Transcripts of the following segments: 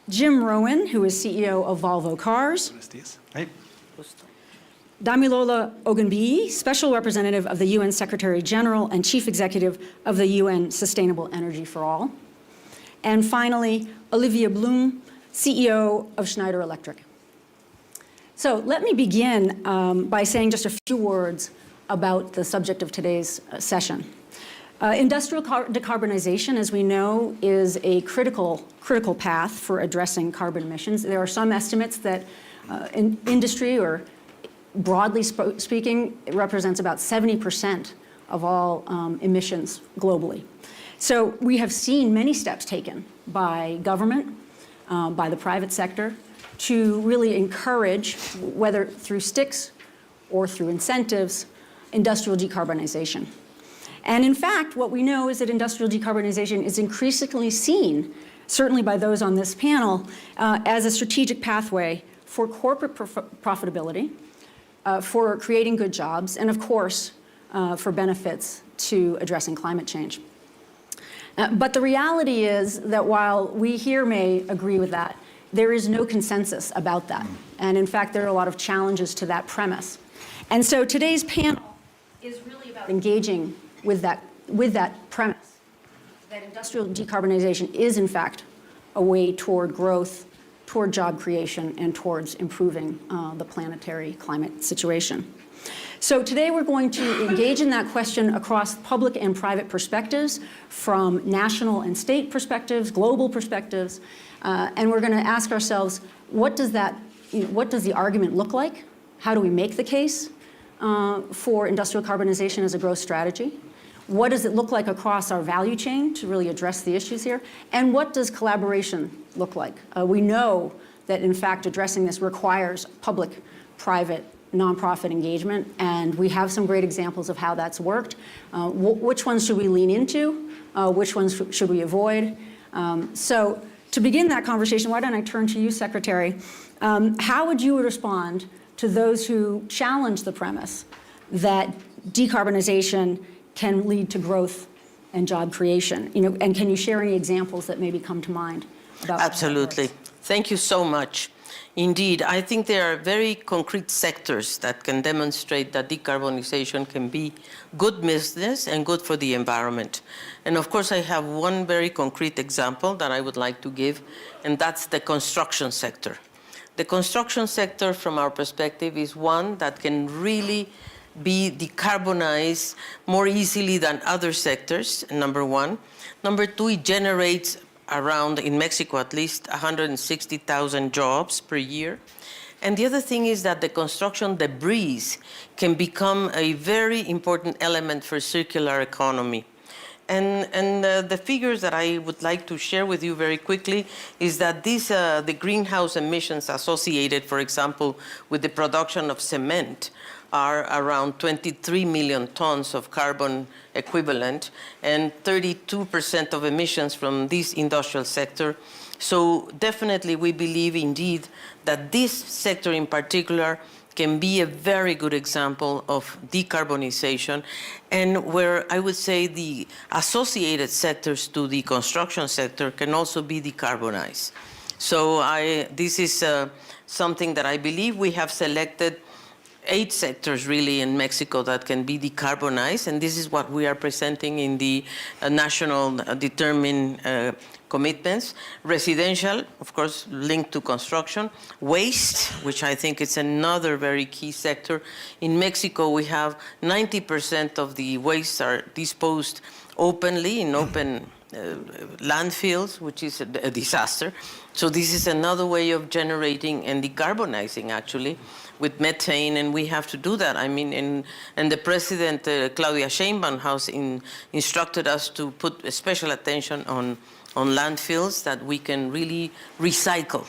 Jim Rowan, who is CEO of Volvo Cars. Buenos días. Hey. Damilola Ogunbiyi, Special Representative of the UN Secretary General and Chief Executive of the UN Sustainable Energy for All. And finally, Olivia Bloom, CEO of Schneider Electric. So let me begin by saying just a few words about the subject of today's session. Industrial decarbonization, as we know, is a critical path for addressing carbon emissions. There are some estimates that in industry, or broadly speaking, it represents about 70% of all emissions globally. So we have seen many steps taken by government, by the private sector, to really encourage, whether through sticks or through incentives, industrial decarbonization. And in fact, what we know is that industrial decarbonization is increasingly seen, certainly by those on this panel, as a strategic pathway for corporate profitability, for creating good jobs, and of course, for benefits to addressing climate change. But the reality is that while we here may agree with that, there is no consensus about that. And in fact, there are a lot of challenges to that premise. And so today's panel is really about engaging with that premise, that industrial decarbonization is in fact a way toward growth, toward job creation, and towards improving the planetary climate situation. So today we're going to engage in that question across public and private perspectives, from national and state perspectives, global perspectives, and we're going to ask ourselves, what does the argument look like? How do we make the case for industrial carbonization as a growth strategy? What does it look like across our value chain to really address the issues here? And what does collaboration look like? We know that, in fact, addressing this requires public, private, nonprofit engagement, and we have some great examples of how that's worked. Which ones should we lean into? Which ones should we avoid? So to begin that conversation, why don't I turn to you, Secretary? How would you respond to those who challenge the premise that decarbonization can lead to growth and job creation? And can you share any examples that maybe come to mind about that? Absolutely. Thank you so much. Indeed, I think there are very concrete sectors that can demonstrate that decarbonization can be good business and good for the environment. And of course, I have one very concrete example that I would like to give, and that's the construction sector. The construction sector, from our perspective, is one that can really be decarbonized more easily than other sectors, number one. Number two, it generates around, in Mexico at least, 160,000 jobs per year. And the other thing is that the construction debris can become a very important element for circular economy. And the figures that I would like to share with you very quickly is that the greenhouse emissions associated, for example, with the production of cement are around 23 million tons of carbon equivalent and 32% of emissions from this industrial sector. So definitely we believe indeed that this sector in particular can be a very good example of decarbonization, and where I would say the associated sectors to the construction sector can also be decarbonized. So this is something that I believe we have selected 8 sectors really in Mexico that can be decarbonized, and this is what we are presenting in the national determined commitments. Residential, of course, linked to construction. Waste, which I think is another very key sector. In Mexico, we have 90% of the waste are disposed openly in open landfills, which is a disaster. So this is another way of generating and decarbonizing, actually, with methane, and we have to do that. I mean, and the President, Claudia Sheinbaum, has instructed us to put special attention on landfills that we can really recycle.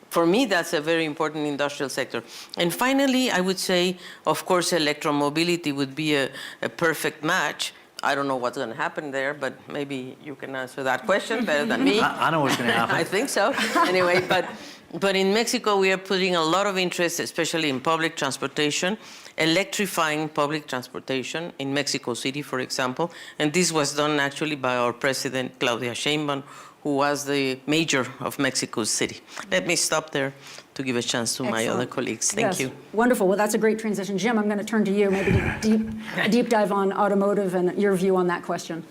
For me, that's a very important industrial sector. And finally, I would say, of course, electromobility would be a perfect match. I don't know what's going to happen there, but maybe you can answer that question better than me. I know what's going to happen. I think so. Anyway, but in Mexico, we are putting a lot of interest, especially in public transportation, electrifying public transportation in Mexico City, for example. And this was done actually by our President, Claudia Sheinbaum, who was the mayor of Mexico City. Let me stop there to give a chance to my other colleagues. Thank you. Wonderful. Well, that's a great transition. Jim, I'm going to turn to you, maybe to deep dive on automotive and your view on that question.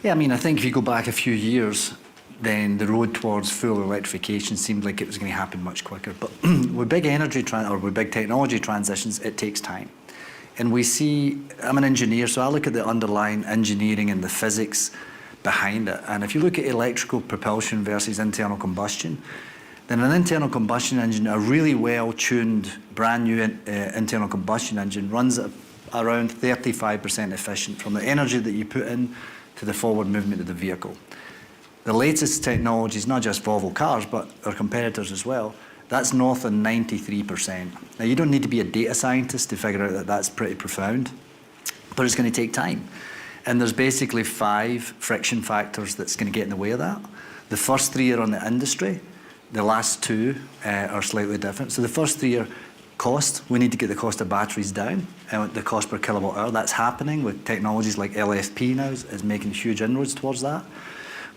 Yeah, I mean, I think if you go back a few years, then the road towards full electrification seemed like it was going to happen much quicker. But with big with big technology transitions, it takes time. And we see, I'm an engineer, so I look at the underlying engineering and the physics behind it. And if you look at electrical propulsion versus internal combustion, then an internal combustion engine, a really well-tuned, brand new internal combustion engine, runs at around 35% efficient from the energy that you put in to the forward movement of the vehicle. The latest technologies, not just Volvo cars, but our competitors as well, that's north of 93%. Now, you don't need to be a data scientist to figure out that that's pretty profound, but it's going to take time. And there's basically 5 friction factors that's going to get in the way of that. The first 3 are on the industry. The last 2 are slightly different. So the first 3 are cost. We need to get the cost of batteries down, and the cost per kilowatt hour. That's happening with technologies like LFP now is making huge inroads towards that.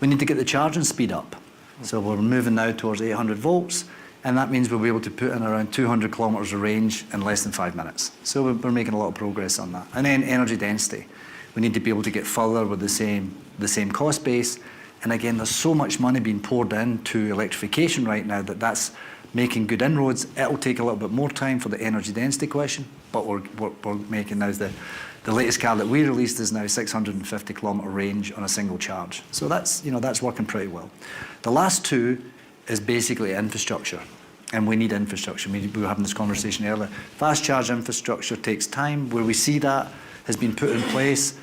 We need to get the charging speed up. So we're moving now towards 800 volts, and that means we'll be able to put in around 200 kilometers of range in less than 5 minutes. So we're making a lot of progress on that. And then energy density. We need to be able to get further with the same cost base. And again, there's so much money being poured into electrification right now that's making good inroads. It'll take a little bit more time for the energy density question, but we're making now the latest car that we released is now 650 kilometer range on a single charge. So that's working pretty well. The last 2 is basically infrastructure, and we need infrastructure. We were having this conversation earlier. Fast charge infrastructure takes time. Where we see that has been put in place,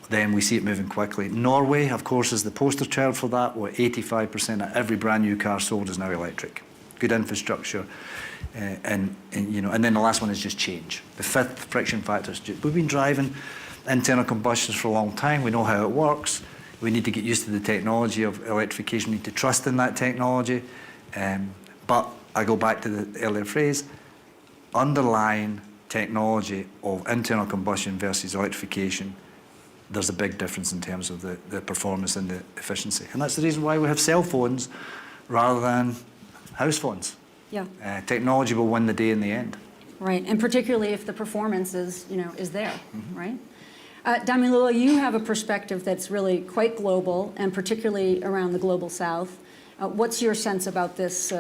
then we see it moving quickly. Norway, of course, is the poster child for that, where 85% of every brand new car sold is now electric. Good infrastructure, and then the last one is just change. The 5th friction factor is we've been driving internal combustions for a long time. We know how it works. We need to get used to the technology of electrification. We need to trust in that technology. But I go back to the earlier phrase, underlying technology of internal combustion versus electrification, there's a big difference in terms of the performance and the efficiency. And that's the reason why we have cell phones rather than house phones. Yeah. Technology will win the day in the end. Right, and particularly if the performance is there, right? Damilila, you have a perspective that's really quite global, and particularly around the global south. What's your sense about this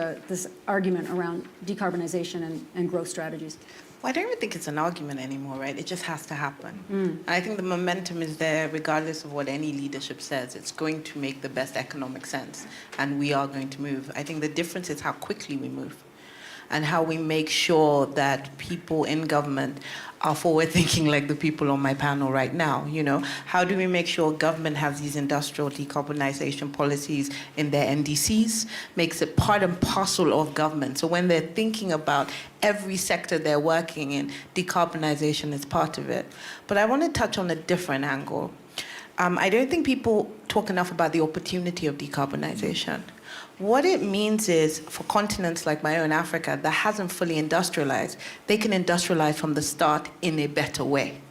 argument around decarbonization and growth strategies? Well, I don't even think it's an argument anymore, right? It just has to happen. And I think the momentum is there regardless of what any leadership says. It's going to make the best economic sense, and we are going to move. I think the difference is how quickly we move and how we make sure that people in government are forward-thinking like the people on my panel right now. How do we make sure government has these industrial decarbonization policies in their NDCs, makes it part and parcel of government. So when they're thinking about every sector they're working in, decarbonization is part of it. But I want to touch on a different angle. I don't think people talk enough about the opportunity of decarbonization. What it means is, for continents like my own Africa that hasn't fully industrialized, they can industrialize from the start in a better way.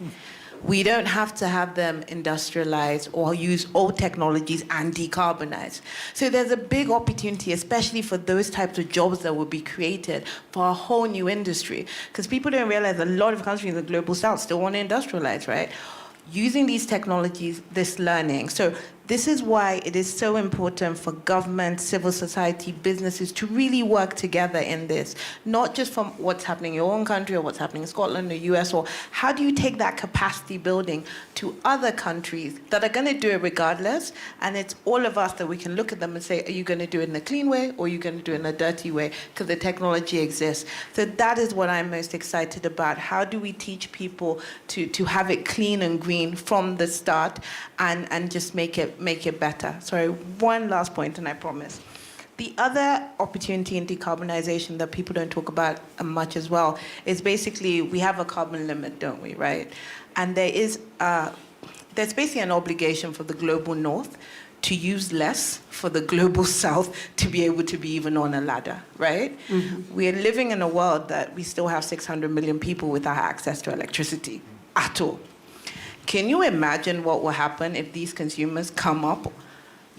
We don't have to have them industrialize or use old technologies and decarbonize. So there's a big opportunity, especially for those types of jobs that will be created for a whole new industry. Because people don't realize a lot of countries in the global south still want to industrialize, right? Using these technologies, this learning. So this is why it is so important for government, civil society, businesses to really work together in this, not just from what's happening in your own country or what's happening in Scotland or US, or how do you take that capacity building to other countries that are going to do it regardless, and it's all of us that we can look at them and say, are you going to do it in a clean way or are you going to do it in a dirty way, because the technology exists. So that is what I'm most excited about. How do we teach people to have it clean and green from the start and just make it better? Sorry, one last point, and I promise. The other opportunity in decarbonization that people don't talk about much as well is basically we have a carbon limit, don't we, right? And there's basically an obligation for the global north to use less for the global south to be able to be even on a ladder, right? Mm-hmm. We are living in a world that we still have 600 million people without access to electricity at all. Can you imagine what will happen if these consumers come up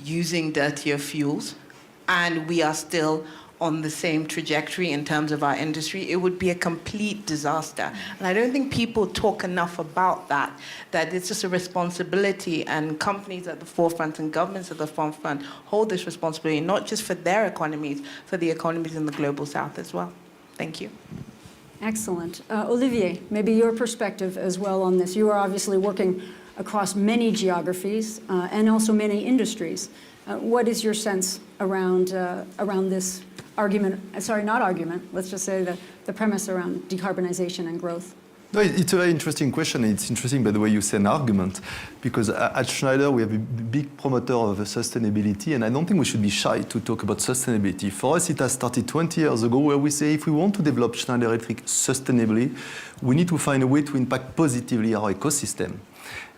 using dirtier fuels, and we are still on the same trajectory in terms of our industry, it would be a complete disaster. And I don't think people talk enough about that it's just a responsibility, and companies at the forefront and governments at the forefront hold this responsibility, not just for their economies, for the economies in the global south as well. Thank you. Excellent. Olivier, maybe your perspective as well on this. You are obviously working across many geographies and also many industries. What is your sense around this argument, sorry, not argument, let's just say the premise around decarbonization and growth? No, it's a very interesting question. It's interesting, by the way, you say an argument, because at Schneider, we have a big promoter of sustainability, and I don't think we should be shy to talk about sustainability. For us, it has started 20 years ago, where we say if we want to develop Schneider Electric sustainably, we need to find a way to impact positively our ecosystem.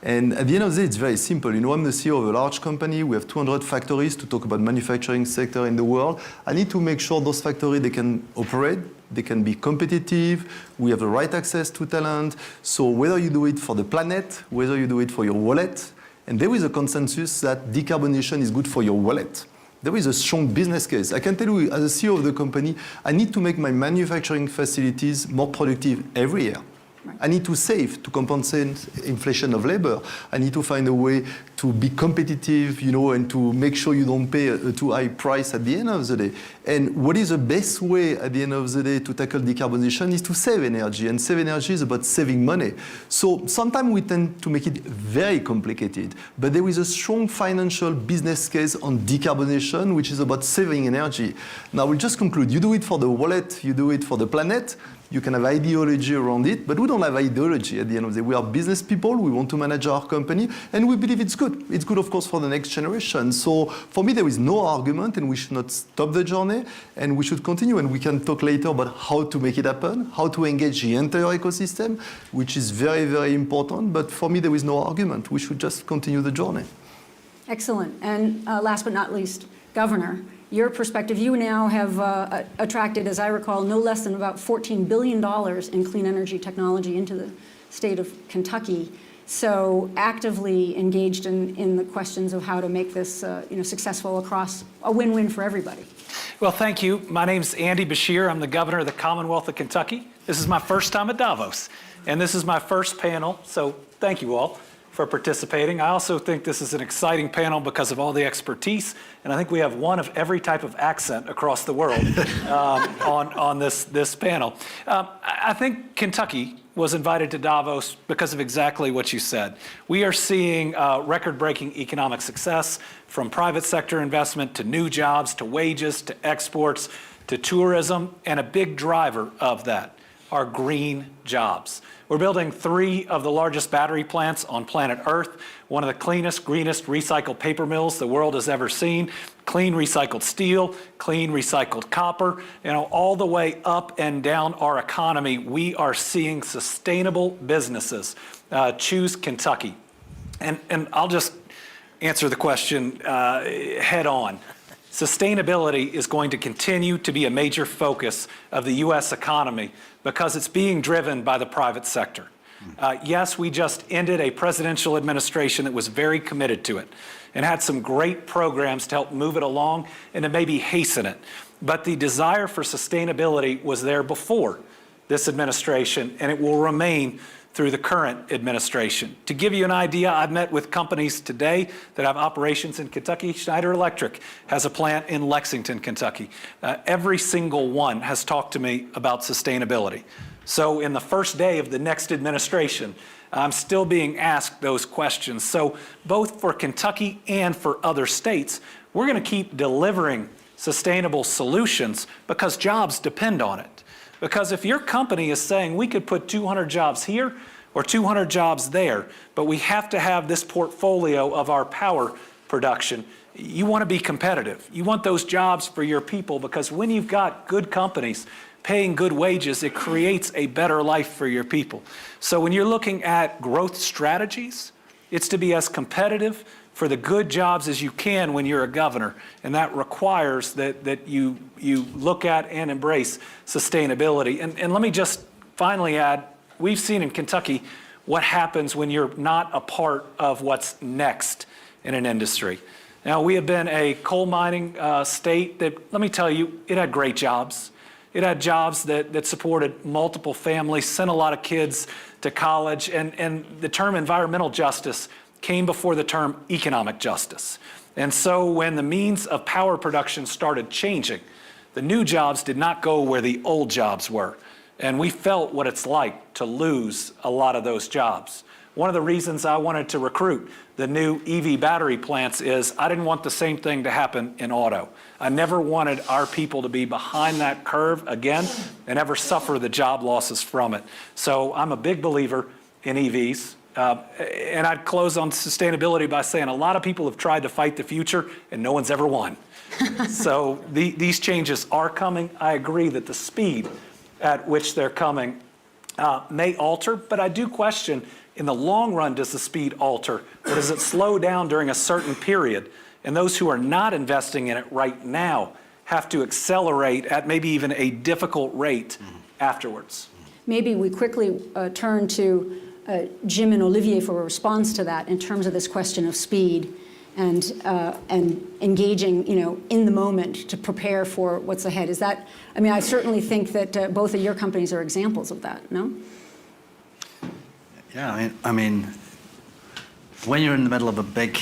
And at the end of the day, it's very simple. You know, I'm the CEO of a large company. We have 200 factories to talk about manufacturing sector in the world. I need to make sure those factories, they can operate, they can be competitive, we have the right access to talent. So whether you do it for the planet, whether you do it for your wallet, and there is a consensus that decarbonization is good for your wallet. There is a strong business case. I can tell you, as a CEO of the company, I need to make my manufacturing facilities more productive every year. I need to save to compensate inflation of labor. I need to find a way to be competitive, you know, and to make sure you don't pay a too high price at the end of the day. And what is the best way at the end of the day to tackle decarbonization is to save energy. And save energy is about saving money. So sometimes we tend to make it very complicated, but there is a strong financial business case on decarbonization, which is about saving energy. Now we'll just conclude. You do it for the wallet, you do it for the planet. You can have ideology around it, but we don't have ideology at the end of the day. We are business people, we want to manage our company, and we believe it's good. It's good, of course, for the next generation. So for me, there is no argument, and we should not stop the journey, and we should continue, and we can talk later about how to make it happen, how to engage the entire ecosystem, which is very, very important. But for me, there is no argument. We should just continue the journey. Excellent. And last but not least, Governor, your perspective, you now have attracted, as I recall, no less than about $14 billion in clean energy technology into the state of Kentucky. So actively engaged in the questions of how to make this successful across a win-win for everybody. Well, thank you. My name's Andy Beshear. I'm the governor of the Commonwealth of Kentucky. This is my first time at Davos, and this is my first panel, so thank you all for participating. I also think this is an exciting panel because of all the expertise, and I think we have one of every type of accent across the world on this panel. I think Kentucky was invited to Davos because of exactly what you said. We are seeing record-breaking economic success, from private sector investment to new jobs to wages to exports to tourism, and a big driver of that are green jobs. We're building 3 of the largest battery plants on planet Earth, one of the cleanest, greenest recycled paper mills the world has ever seen, clean recycled steel, clean recycled copper, all the way up and down our economy. We are seeing sustainable businesses choose Kentucky. And I'll just answer the question head on. Sustainability is going to continue to be a major focus of the U.S. economy because it's being driven by the private sector. Yes, we just ended a presidential administration that was very committed to it and had some great programs to help move it along and to maybe hasten it. But the desire for sustainability was there before this administration, and it will remain through the current administration. To give you an idea, I've met with companies today that have operations in Kentucky. Schneider Electric has a plant in Lexington, Kentucky. Every single one has talked to me about sustainability. So in the first day of the next administration, I'm still being asked those questions. So both for Kentucky and for other states, we're going to keep delivering sustainable solutions because jobs depend on it. Because if your company is saying we could put 200 jobs here or 200 jobs there, but we have to have this portfolio of our power production, you want to be competitive. You want those jobs for your people, because when you've got good companies paying good wages, it creates a better life for your people. So when you're looking at growth strategies, it's to be as competitive for the good jobs as you can when you're a governor, and that requires that you look at and embrace sustainability. And let me just finally add, we've seen in Kentucky what happens when you're not a part of what's next in an industry. Now, we have been a coal mining state that, let me tell you, it had great jobs. It had jobs that supported multiple families, sent a lot of kids to college, and the term environmental justice came before the term economic justice. And so when the means of power production started changing, the new jobs did not go where the old jobs were. And we felt what it's like to lose a lot of those jobs. One of the reasons I wanted to recruit the new EV battery plants is I didn't want the same thing to happen in auto. I never wanted our people to be behind that curve again and ever suffer the job losses from it. So I'm a big believer in EVs. And I'd close on sustainability by saying a lot of people have tried to fight the future and no one's ever won. So these changes are coming. I agree that the speed at which they're coming may alter, but I do question, in the long run, does the speed alter, or does it slow down during a certain period? And those who are not investing in it right now have to accelerate at maybe even a difficult rate afterwards. Maybe we quickly turn to Jim and Olivier for a response to that in terms of this question of speed and engaging, in the moment to prepare for what's ahead. Is that? I mean, I certainly think that both of your companies are examples of that. No? Yeah, I mean, when you're in the middle of a big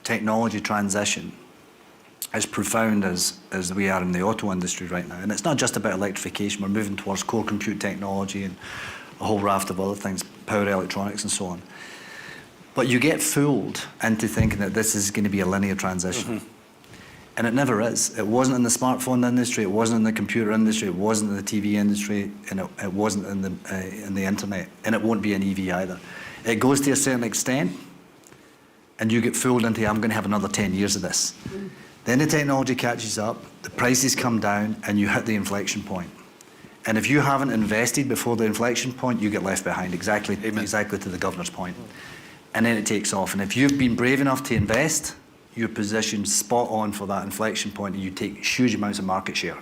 technology transition, as profound as we are in the auto industry right now, and it's not just about electrification, we're moving towards core compute technology and a whole raft of other things, power electronics and so on. But you get fooled into thinking that this is going to be a linear transition. Mm-hmm. And it never is. It wasn't in the smartphone industry, it wasn't in the computer industry, it wasn't in the TV industry, and it wasn't in the internet, and it won't be in EV either. It goes to a certain extent, and you get fooled into, I'm going to have another 10 years of this. Mm-hmm. Then the technology catches up, the prices come down, and you hit the inflection point. And if you haven't invested before the inflection point, you get left behind, exactly to the governor's point. And then it takes off. And if you've been brave enough to invest, you're positioned spot on for that inflection point, and you take huge amounts of market share.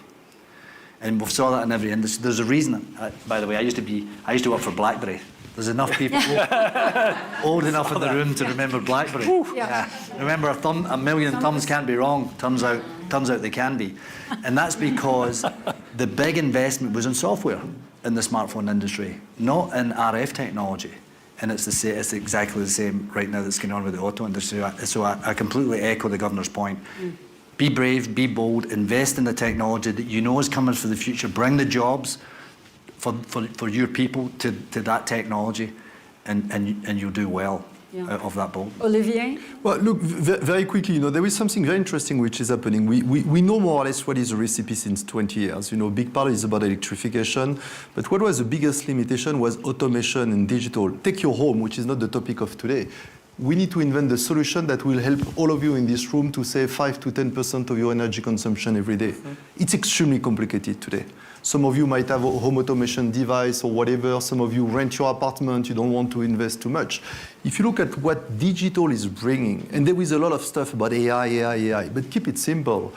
And we saw that in every industry. There's a reason, by the way, I used to work for BlackBerry. There's enough people old enough in the room to remember BlackBerry. Yeah. Remember, a million thumbs can't be wrong. Turns out they can be. And that's because the big investment was in software in the smartphone industry, not in RF technology. And it's exactly the same right now that's going on with the auto industry. So I completely echo the governor's point. Be brave, be bold, invest in the technology that you know is coming for the future. Bring the jobs for your people to that technology, and you'll do well out of that bold. Olivier? Well, look, very quickly, there is something very interesting which is happening. We know more or less what is the recipe since 20 years. Big part is about electrification, but what was the biggest limitation was automation and digital. Take your home, which is not the topic of today. We need to invent the solution that will help all of you in this room to save 5 to 10% of your energy consumption every day. Mm-hmm. It's extremely complicated today. Some of you might have a home automation device or whatever. Some of you rent your apartment. You don't want to invest too much. If you look at what digital is bringing, and there is a lot of stuff about AI, but keep it simple.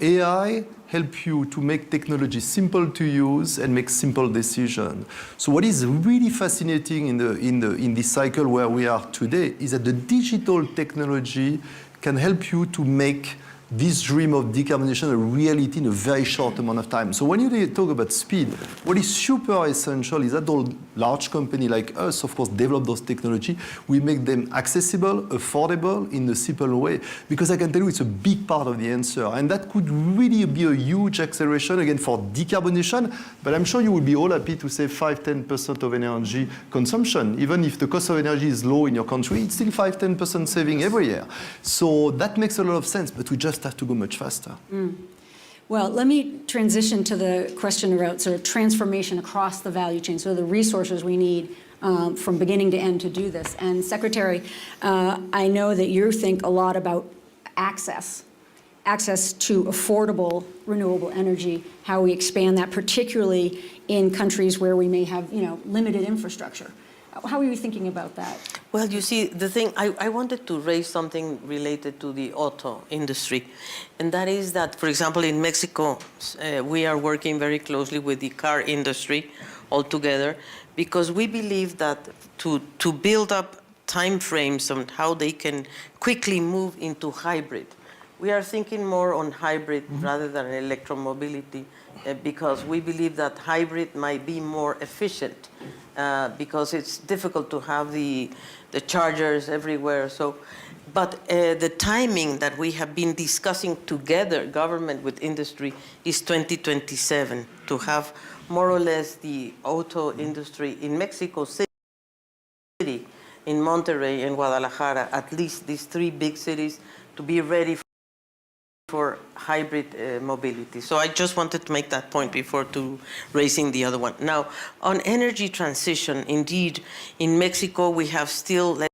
AI help you to make technology simple to use and make simple decisions. So what is really fascinating in this cycle where we are today is that the digital technology can help you to make this dream of decarbonization a reality in a very short amount of time. So when you talk about speed, what is super essential is that all large companies like us, of course, develop those technology. We make them accessible, affordable, in a simple way. Because I can tell you it's a big part of the answer. And that could really be a huge acceleration, again, for decarbonization. But I'm sure you will be all happy to save 5-10% of energy consumption. Even if the cost of energy is low in your country, it's still 5-10% saving every year. So that makes a lot of sense, but we just have to go much faster. Well, let me transition to the question about sort of transformation across the value chain, so the resources we need from beginning to end to do this. And Secretary, I know that you think a lot about access to affordable renewable energy, how we expand that, particularly in countries where we may have, limited infrastructure. How are you thinking about that? Well, you see, the thing, I wanted to raise something related to the auto industry. And that is that, for example, in Mexico, we are working very closely with the car industry all together, because we believe that to build up time frames on how they can quickly move into hybrid. We are thinking more on hybrid rather than electromobility because we believe that hybrid might be more efficient because it's difficult to have the chargers everywhere. So, but the timing that we have been discussing together, government with industry, is 2027 to have more or less the auto industry in Mexico City, in Monterrey and Guadalajara, at least these three big cities, to be ready for hybrid mobility. So I just wanted to make that point before to raising the other one. Now, on energy transition, indeed, in Mexico, we have still, let's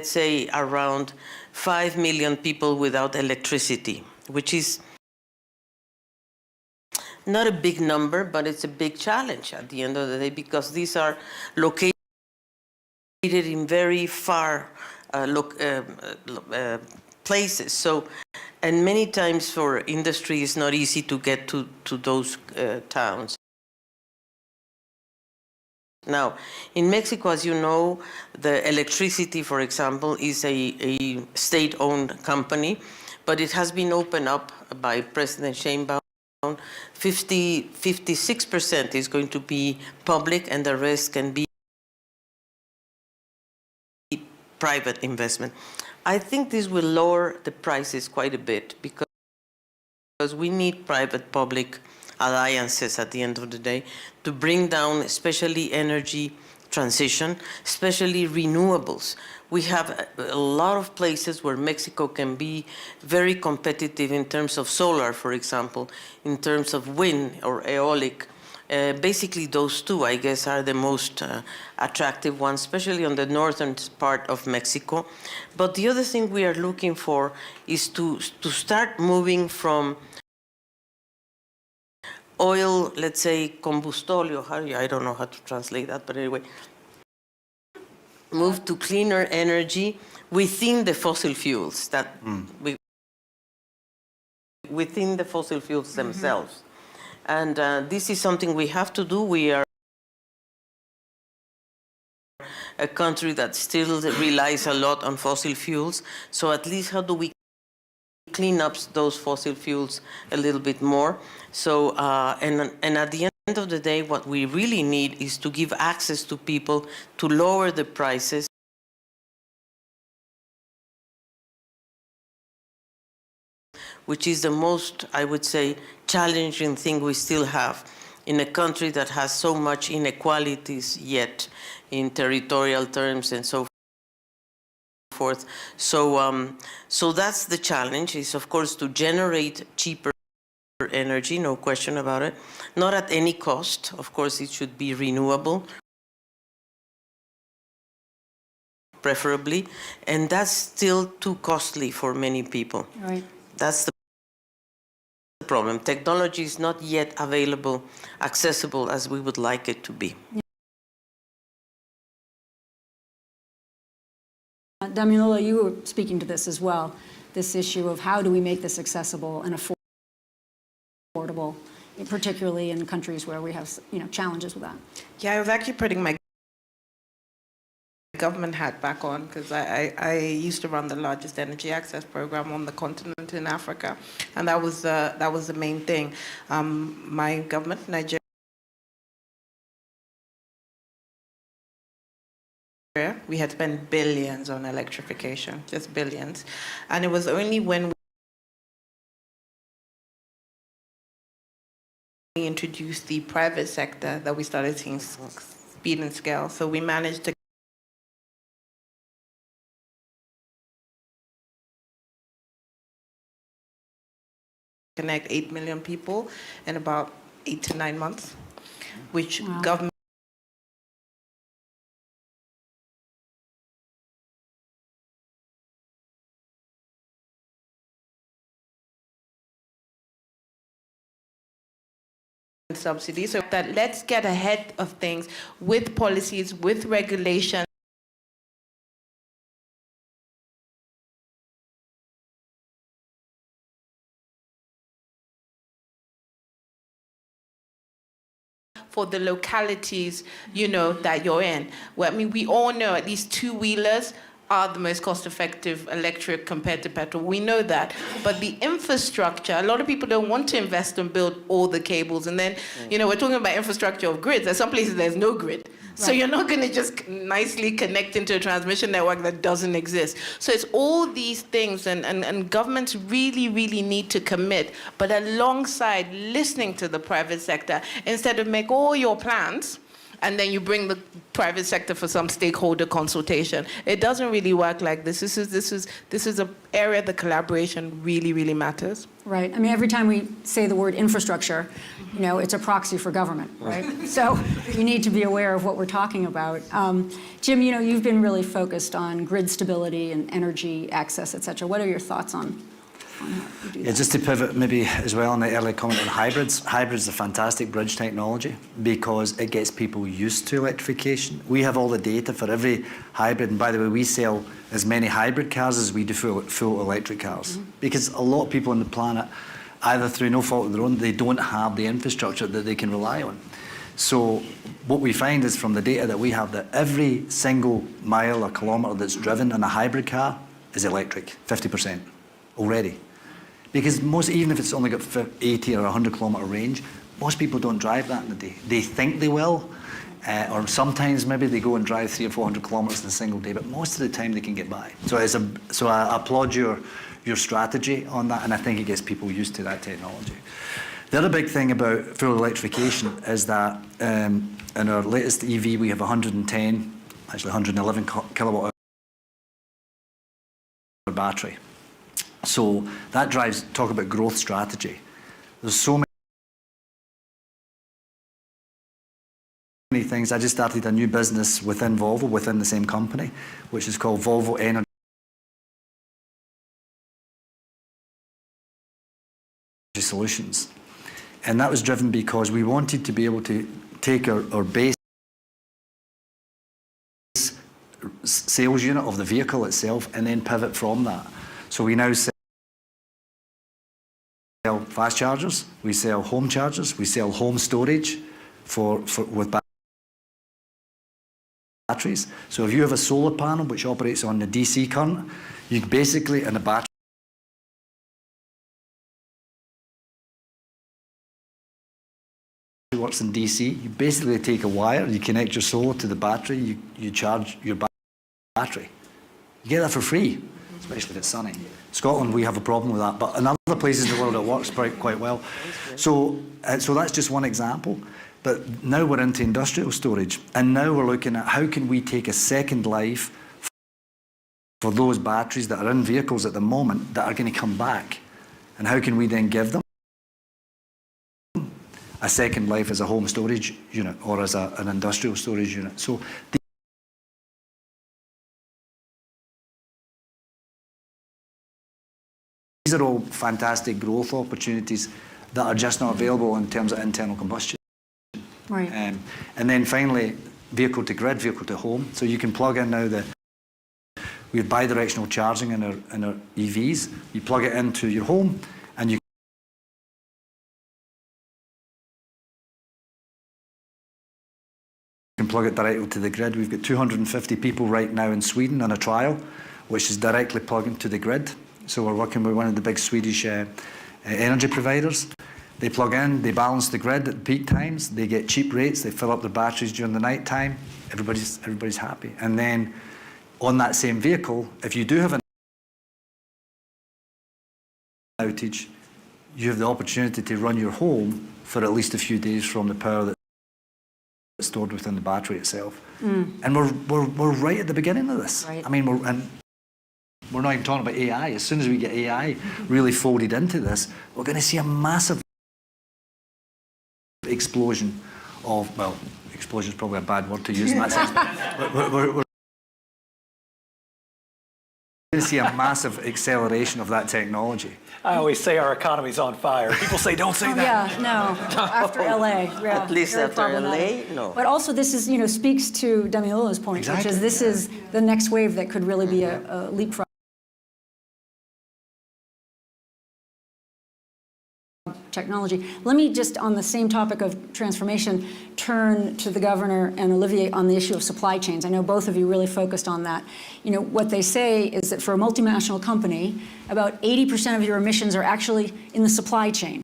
say, around 5 million people without electricity, which is not a big number, but it's a big challenge at the end of the day because these are located in very far places. So, and many times for industry, it's not easy to get to those towns. Now, in Mexico, as you know, the electricity, for example, is a state-owned company, but it has been opened up by President Sheinbaum. 56% is going to be public, and the rest can be private investment. I think this will lower the prices quite a bit because we need private-public alliances at the end of the day to bring down especially energy transition, especially renewables. We have a lot of places where Mexico can be very competitive in terms of solar, for example, in terms of wind or aeolic. Basically, those two, I guess, are the most attractive ones, especially on the northern part of Mexico. But the other thing we are looking for is to start moving from oil, let's say, combustóleo, I don't know how to translate that, but anyway, move to cleaner energy within the fossil fuels, within the fossil fuels themselves. And this is something we have to do. We are a country that still relies a lot on fossil fuels. So at least how do we clean up those fossil fuels a little bit more? So, and at the end of the day, what we really need is to give access to people to lower the prices, which is the most, I would say, challenging thing we still have in a country that has so much inequalities yet in territorial terms and so forth. So, so that's the challenge, is of course to generate cheaper energy, no question about it, not at any cost. Of course, it should be renewable, preferably, and that's still too costly for many people. Right. That's the problem. Technology is not yet available, accessible as we would like it to be. Damilola, you were speaking to this as well, this issue of how do we make this accessible and affordable, particularly in countries where we have, challenges with that. Yeah, I was actually putting my government hat back on because I used to run the largest energy access program on the continent in Africa, and that was the main thing. My government, Nigeria, we had spent billions on electrification, just billions, and it was only when we introduced the private sector that we started seeing speed and scale. So we managed to connect 8 million people in about 8 to 9 months, which government subsidies. So that let's get ahead of things with policies, with regulations, for the localities, you know, that you're in. Well, I mean, we all know at least two-wheelers are the most cost-effective electric compared to petrol. We know that. But the infrastructure, a lot of people don't want to invest and build all the cables. And then, you know, we're talking about infrastructure of grids. There's some places there's no grid. So you're not going to just nicely connect into a transmission network that doesn't exist. So it's all these things, and governments really, really need to commit, but alongside listening to the private sector, instead of make all your plans, and then you bring the private sector for some stakeholder consultation. It doesn't really work like this. This is an area the collaboration really, really matters. Right. I mean, every time we say the word infrastructure, you know, it's a proxy for government, right? So you need to be aware of what we're talking about. Jim, you know, you've been really focused on grid stability and energy access, et cetera. What are your thoughts on how you do that? Just to pivot maybe as well on the early comment on hybrids. Hybrids is a fantastic bridge technology because it gets people used to electrification. We have all the data for every hybrid, and by the way, we sell as many hybrid cars as we do full electric cars. Because a lot of people on the planet, either through no fault of their own, they don't have the infrastructure that they can rely on. So what we find is from the data that we have that every single mile or kilometre that's driven in a hybrid car is electric, 50% already. Because most, even if it's only got 80 or 100 kilometre range, most people don't drive that in a day. They think they will, or sometimes maybe they go and drive 300 or 400 kilometres in a single day, but most of the time they can get by. So I applaud your strategy on that, and I think it gets people used to that technology. The other big thing about full electrification is that in our latest EV we have 110, actually 111 kilowatt hour battery. So that drives, talk about growth strategy. There's so many things. I just started a new business within Volvo, within the same company, which is called Volvo Energy Solutions. And that was driven because we wanted to be able to take our base sales unit of the vehicle itself and then pivot from that. So we now sell fast chargers, we sell home chargers, we sell home storage with batteries. So if you have a solar panel which operates on the DC current, you basically, in the battery works in DC, you basically take a wire, you connect your solar to the battery, you charge your battery. You get that for free, especially if it's sunny. Scotland, we have a problem with that, but in other places in the world it works quite well. So that's just one example. But now we're into industrial storage, and now we're looking at how can we take a second life for those batteries that are in vehicles at the moment that are going to come back, and how can we then give them a second life as a home storage unit or as an industrial storage unit. So these are all fantastic growth opportunities that are just not available in terms of internal combustion. Right. And then finally, vehicle to grid, vehicle to home. So you can plug in now we have bi-directional charging in our EVs. You plug it into your home and you can plug it directly to the grid. We've got 250 people right now in Sweden on a trial, which is directly plugging to the grid. So we're working with one of the big Swedish energy providers. They plug in, they balance the grid at peak times, they get cheap rates, they fill up their batteries during the night time, everybody's happy. And then on that same vehicle, if you do have an outage, you have the opportunity to run your home for at least a few days from the power that's stored within the battery itself. And we're right at the beginning of this. Right. I mean, we're not even talking about AI. As soon as we get AI really folded into this, we're going to see a massive explosion of, well, explosion is probably a bad word to use in that sense, but we're going to see a massive acceleration of that technology. I always say our economy's on fire. People say, don't say that. Yeah, no, after LA, yeah. At least very after problematic. LA, no. But also this is, speaks to Damilo's point, which Exactly. is this is the next wave that could really be a leapfrog about technology. Let me just, on the same topic of transformation, turn to the governor and Olivier on the issue of supply chains. I know both of you really focused on that. You know, what they say is that for a multinational company, about 80% of your emissions are actually in the supply chain.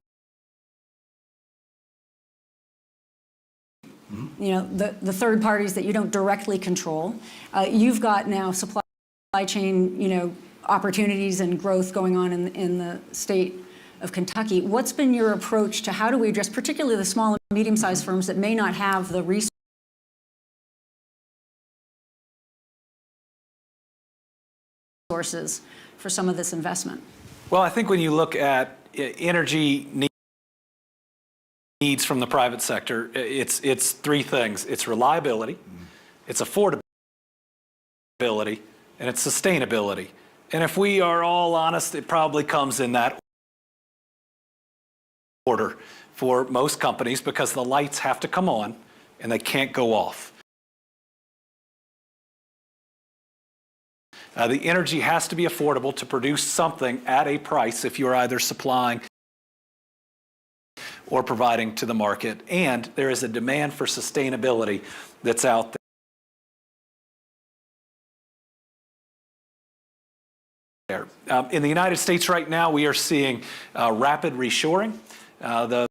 You know, the third parties that you don't directly control. You've got now supply chain, you know, opportunities and growth going on in the state of Kentucky. What's been your approach to how do we address particularly the small and medium-sized firms that may not have the resources for some of this investment? Well, I think when you look at energy needs from the private sector, it's three things. It's reliability, it's affordability, and it's sustainability. And if we are all honest, it probably comes in that order for most companies because the lights have to come on and they can't go off. The energy has to be affordable to produce something at a price if you're either supplying or providing to the market. And there is a demand for sustainability that's out there. In the United States right now, we are seeing rapid reshoring. The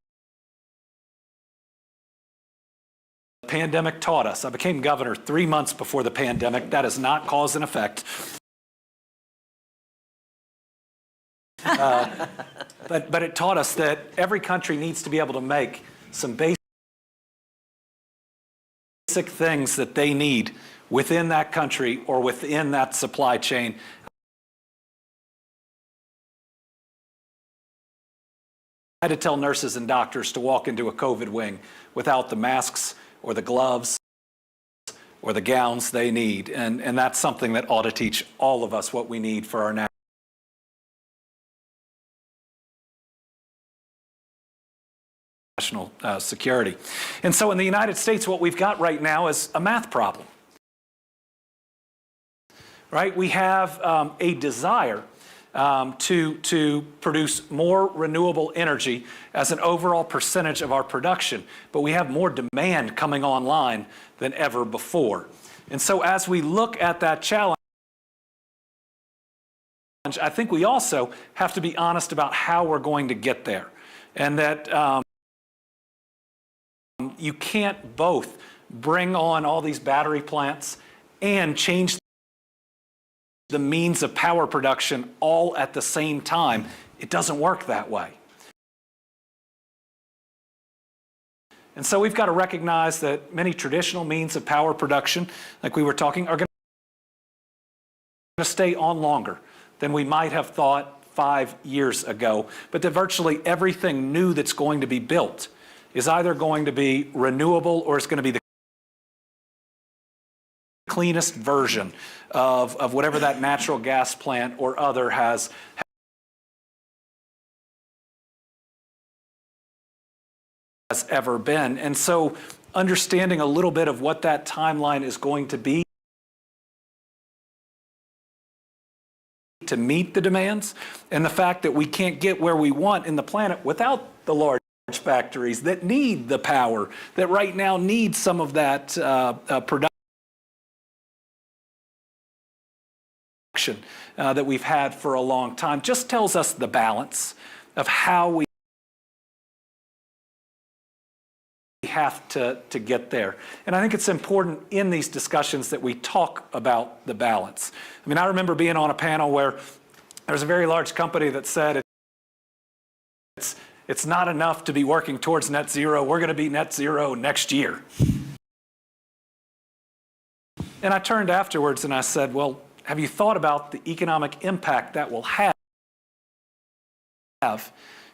pandemic taught us. I became governor 3 months before the pandemic. That is not cause and effect. But it taught us that every country needs to be able to make some basic things that they need within that country or within that supply chain. I had to tell nurses and doctors to walk into a COVID wing without the masks or the gloves or the gowns they need. And that's something that ought to teach all of us what we need for our national security. And so in the United States, what we've got right now is a math problem. Right? We have a desire to produce more renewable energy as an overall percentage of our production, but we have more demand coming online than ever before. And so as we look at that challenge, I think we also have to be honest about how we're going to get there, and that you can't both bring on all these battery plants and change the means of power production all at the same time. It doesn't work that way. And so we've got to recognize that many traditional means of power production, like we were talking, are going to stay on longer than we might have thought 5 years ago, but that virtually everything new that's going to be built is either going to be renewable or it's going to be the cleanest version of whatever that natural gas plant or other has ever been. And so understanding a little bit of what that timeline is going to be to meet the demands, and the fact that we can't get where we want in the planet without the large factories that need the power, that right now need some of that production that we've had for a long time, just tells us the balance of how we have to get there. And I think it's important in these discussions that we talk about the balance. I mean, I remember being on a panel where there was a very large company that said it's not enough to be working towards net zero. We're going to be net zero next year. And I turned afterwards and I said, well, have you thought about the economic impact that will have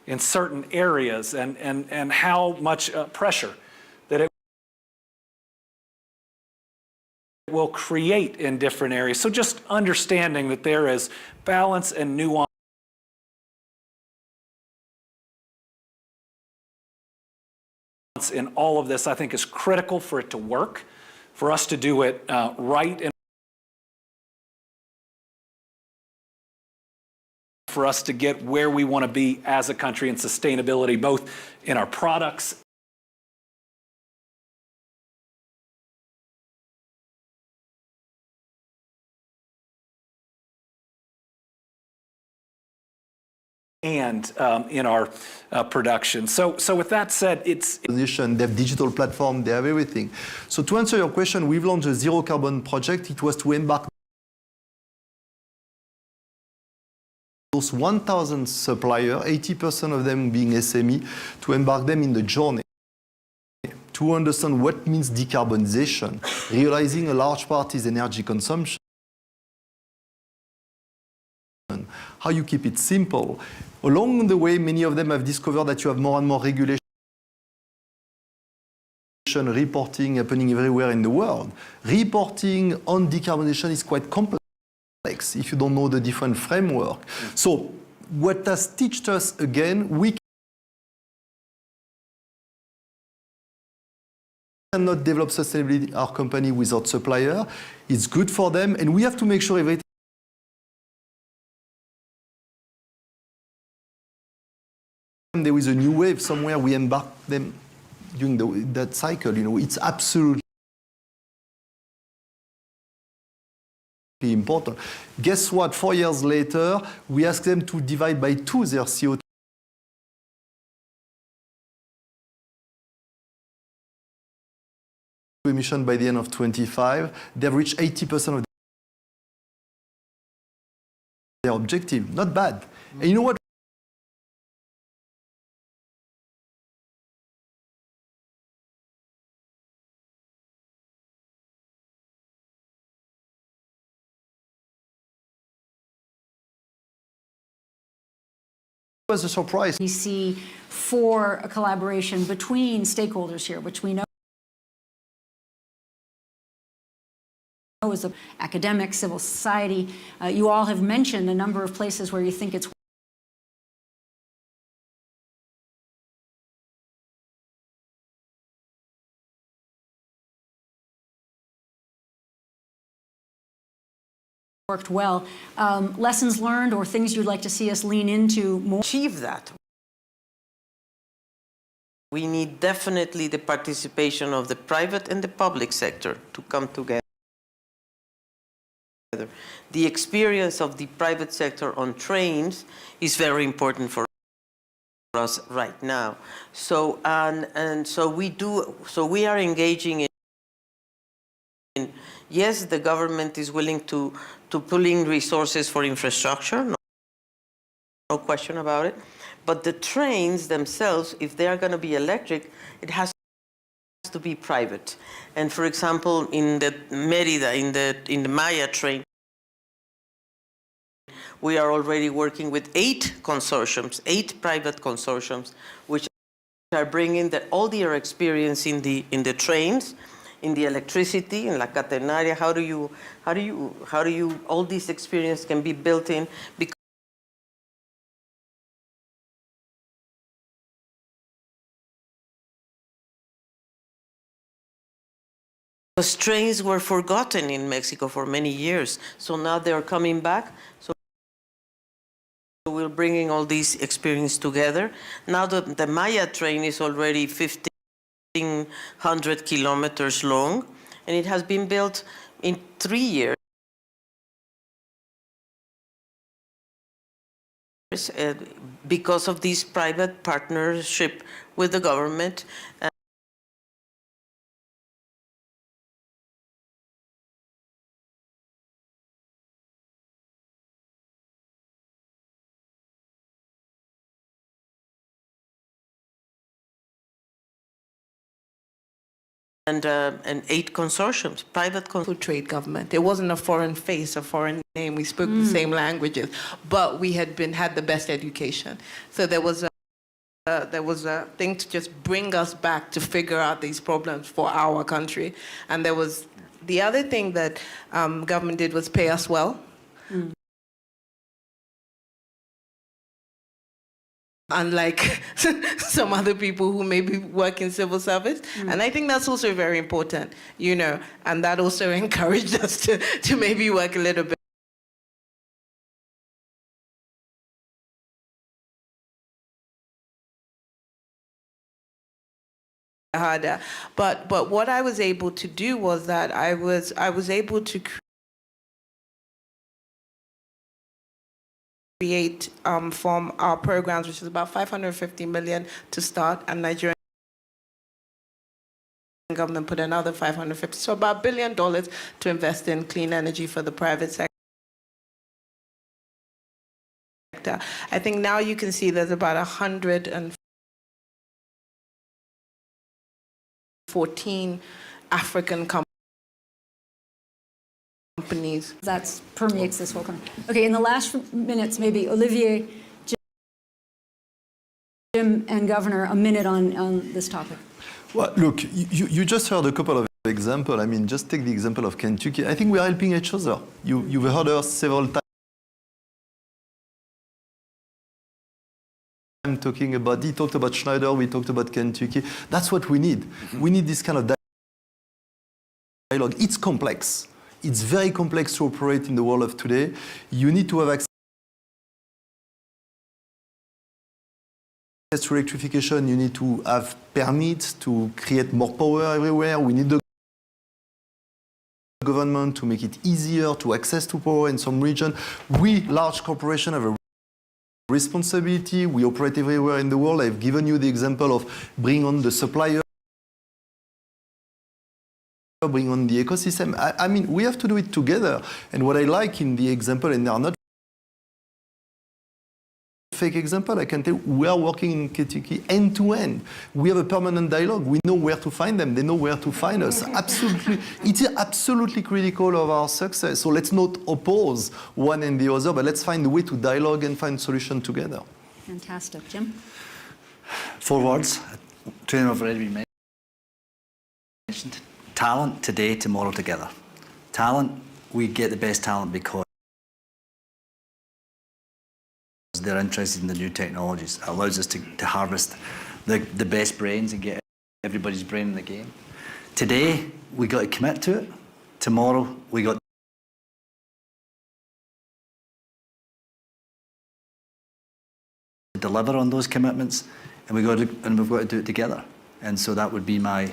in certain areas and how much pressure that it will create in different areas? So just understanding that there is balance and nuance in all of this, I think, is critical for it to work, for us to do it right and for us to get where we want to be as a country in sustainability, both in our products and in our production. So with that said, it's They have digital platform, they have everything. So to answer your question, we've launched a zero carbon project. It was to embark those 1,000 suppliers, 80% of them being SME, to embark them in the journey to understand what means decarbonization, realizing a large part is energy consumption, how you keep it simple. Along the way, many of them have discovered that you have more and more regulation, reporting happening everywhere in the world. Reporting on decarbonization is quite complex if you don't know the different framework. So what has taught us again, we cannot develop sustainability our company without supplier. It's good for them, and we have to make sure everything. There is a new wave somewhere, we embark them during that cycle. You know, it's absolutely important. Guess what? 4 years later, we ask them to divide by 2 their CO2 emission by the end of 25. They've reached 80% of their objective. Not bad. And you know what? It was a surprise. We see for a collaboration between stakeholders here, which we know is academic, civil society. You all have mentioned a number of places where you think it's worked well. Lessons learned or things you'd like to see us lean into more? Achieve that. We need definitely the participation of the private and the public sector to come together. The experience of the private sector on trains is very important for us right now. So we are engaging in, yes, the government is willing to pull in resources for infrastructure, no question about it. But the trains themselves, if they are going to be electric, it has to be private. And for example, in the Merida, in the Maya train, we are already working with 8 consortiums, 8 private consortiums, which are bringing all their experience in the trains, in the electricity, in la catenaria. How do you all this experience can be built in? Because trains were forgotten in Mexico for many years, so now they are coming back. So we're bringing all these experience together. Now the Maya train is already 1,500 kilometers long, and it has been built in 3 years because of this private partnership with the government. And 8 consortiums, private consortiums. Trade government. It wasn't a foreign face, a foreign name. We spoke the same languages, but we had the best education. So there was a thing to just bring us back to figure out these problems for our country. And there was the other thing that government did was pay us well. Unlike some other people who maybe work in civil service. And I think that's also very important, you know, and that also encouraged us to maybe work a little bit harder. But what I was able to do was that I was able to create from our programs, which is about 550 million to start, and Nigerian government put another 550, so about $1 billion to invest in clean energy for the private sector. I think now you can see there's about 114 African companies. That permeates this whole country. Okay, in the last minutes, maybe Olivier, Jim, and Governor, a minute on this topic. Well, look, you just heard a couple of examples. I mean, just take the example of Kentucky. I think we are helping each other. You've heard us several times talking about, he talked about Schneider, we talked about Kentucky. That's what we need. We need this kind of dialogue. It's complex. It's very complex to operate in the world of today. You need to have access to electrification. You need to have permits to create more power everywhere. We need the government to make it easier to access to power in some region. We, large corporations, have a responsibility. We operate everywhere in the world. I've given you the example of bring on the supplier, bring on the ecosystem. I mean, we have to do it together. And what I like in the example, and they are not fake example, I can tell you, we are working in Kentucky end to end. We have a permanent dialogue. We know where to find them. They know where to find us. Absolutely, it's absolutely critical of our success. So let's not oppose one and the other, but let's find a way to dialogue and find solution together. Fantastic. Jim? 4 words, 2 have already been mentioned. Talent, today, tomorrow, together. Talent, we get the best talent because they're interested in the new technologies. It allows us to harvest the best brains and get everybody's brain in the game. Today, we got to commit to it. Tomorrow, we got to deliver on those commitments, and we've got to do it together. And so that would be my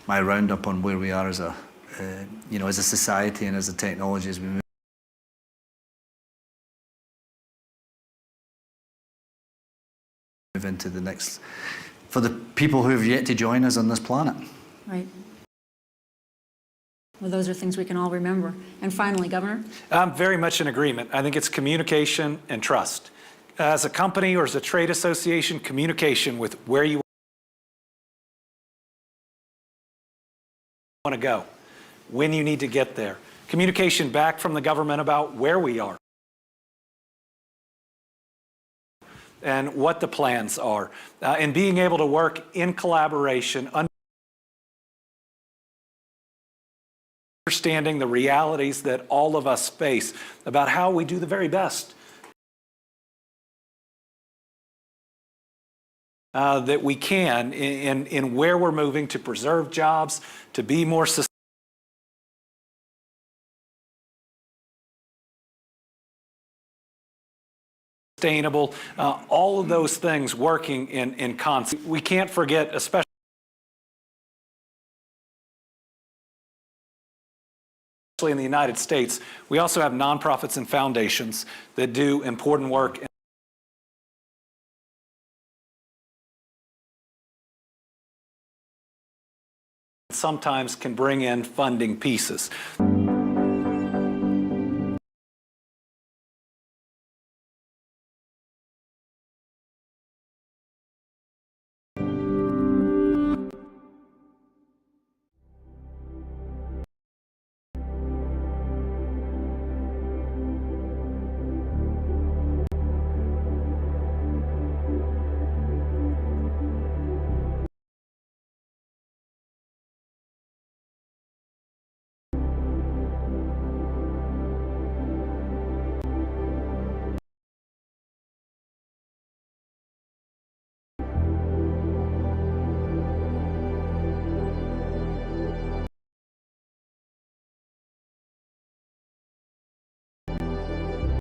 roundup on where we are as a, as a society and as a technology as we move into the next, for the people who have yet to join us on this planet. Right. Well, those are things we can all remember. And finally, Governor? I'm very much in agreement. I think it's communication and trust. As a company or as a trade association, communication with where you want to go, when you need to get there. Communication back from the government about where we are and what the plans are, and being able to work in collaboration, understanding the realities that all of us face about how we do the very best that we can in where we're moving to preserve jobs, to be more sustainable, all of those things working in concert. We can't forget, especially in the United States, we also have nonprofits and foundations that do important work and sometimes can bring in funding pieces.